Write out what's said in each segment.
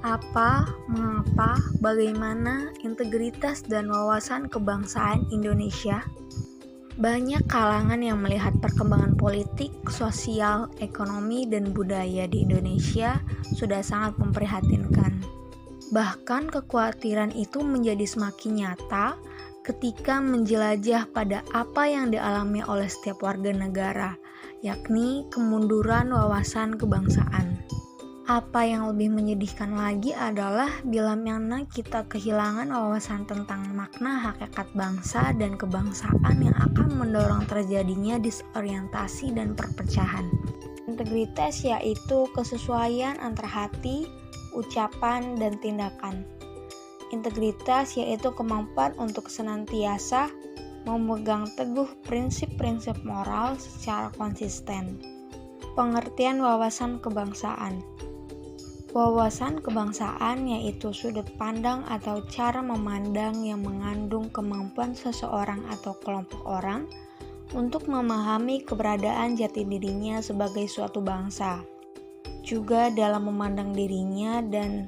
Apa, mengapa, bagaimana integritas dan wawasan kebangsaan Indonesia? Banyak kalangan yang melihat perkembangan politik, sosial, ekonomi, dan budaya di Indonesia sudah sangat memprihatinkan. Bahkan kekhawatiran itu menjadi semakin nyata ketika menjelajah pada apa yang dialami oleh setiap warga negara, yakni kemunduran wawasan kebangsaan. Apa yang lebih menyedihkan lagi adalah bila mana kita kehilangan wawasan tentang makna hakikat bangsa dan kebangsaan yang akan mendorong terjadinya disorientasi dan perpecahan. Integritas yaitu kesesuaian antara hati, ucapan, dan tindakan. Integritas yaitu kemampuan untuk senantiasa memegang teguh prinsip-prinsip moral secara konsisten. Pengertian wawasan kebangsaan. Wawasan kebangsaan yaitu sudut pandang atau cara memandang yang mengandung kemampuan seseorang atau kelompok orang untuk memahami keberadaan jati dirinya sebagai suatu bangsa, juga dalam memandang dirinya dan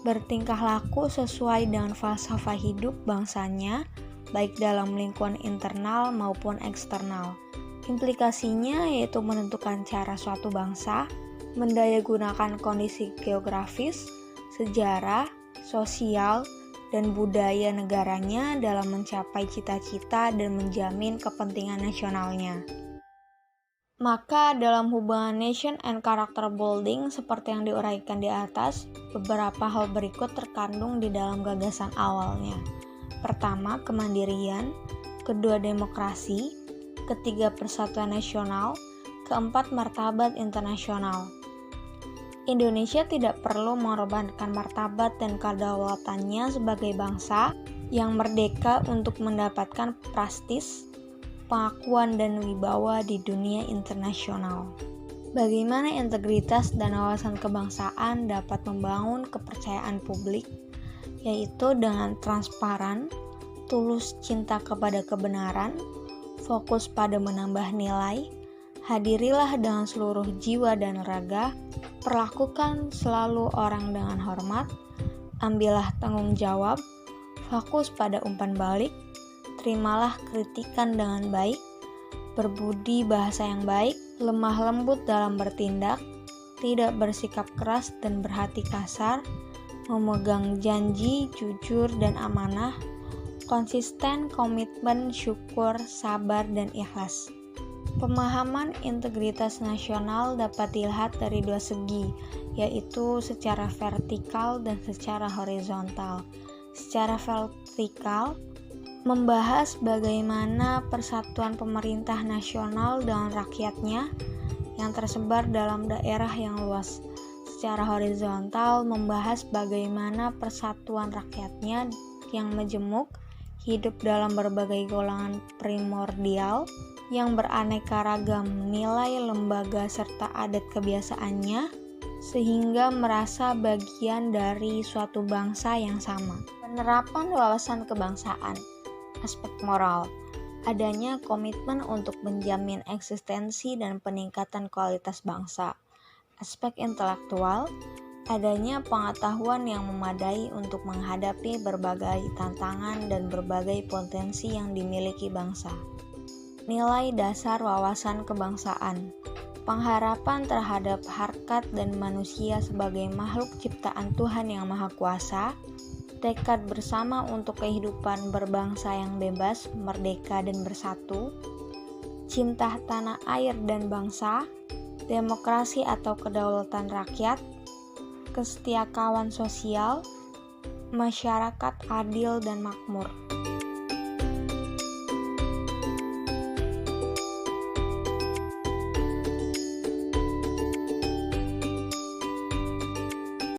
bertingkah laku sesuai dengan falsafah hidup bangsanya, baik dalam lingkungan internal maupun eksternal. Implikasinya yaitu menentukan cara suatu bangsa mendayagunakan kondisi geografis, sejarah, sosial, dan budaya negaranya dalam mencapai cita-cita dan menjamin kepentingan nasionalnya. Maka dalam hubungan nation and character building seperti yang diuraikan di atas, beberapa hal berikut terkandung di dalam gagasan awalnya. Pertama, kemandirian, kedua, demokrasi, ketiga, persatuan nasional, keempat, martabat internasional. Indonesia tidak perlu mengorbankan martabat dan kedaulatannya sebagai bangsa yang merdeka untuk mendapatkan prestis, pengakuan, dan wibawa di dunia internasional. Bagaimana integritas dan wawasan kebangsaan dapat membangun kepercayaan publik, yaitu dengan transparan, tulus cinta kepada kebenaran, fokus pada menambah nilai, hadirilah dengan seluruh jiwa dan raga, perlakukan selalu orang dengan hormat, ambillah tanggung jawab, fokus pada umpan balik, terimalah kritikan dengan baik, berbudi bahasa yang baik, lemah lembut dalam bertindak, tidak bersikap keras dan berhati kasar, memegang janji, jujur dan amanah, konsisten, komitmen, syukur, sabar, dan ikhlas. Pemahaman integritas nasional dapat dilihat dari dua segi, yaitu secara vertikal dan secara horizontal. Secara vertikal, membahas bagaimana persatuan pemerintah nasional dengan rakyatnya yang tersebar dalam daerah yang luas. Secara horizontal, membahas bagaimana persatuan rakyatnya yang majemuk, hidup dalam berbagai golongan primordial, yang beraneka ragam nilai, lembaga, serta adat kebiasaannya, sehingga merasa bagian dari suatu bangsa yang sama. Penerapan wawasan kebangsaan. Aspek moral. Adanya komitmen untuk menjamin eksistensi dan peningkatan kualitas bangsa. Aspek intelektual. Adanya pengetahuan yang memadai untuk menghadapi berbagai tantangan dan berbagai potensi yang dimiliki bangsa. Nilai dasar wawasan kebangsaan. Pengharapan terhadap harkat dan manusia sebagai makhluk ciptaan Tuhan yang Maha Kuasa, tekad bersama untuk kehidupan berbangsa yang bebas, merdeka, dan bersatu, cinta tanah air dan bangsa, demokrasi atau kedaulatan rakyat, kesetiakawan sosial, masyarakat adil dan makmur.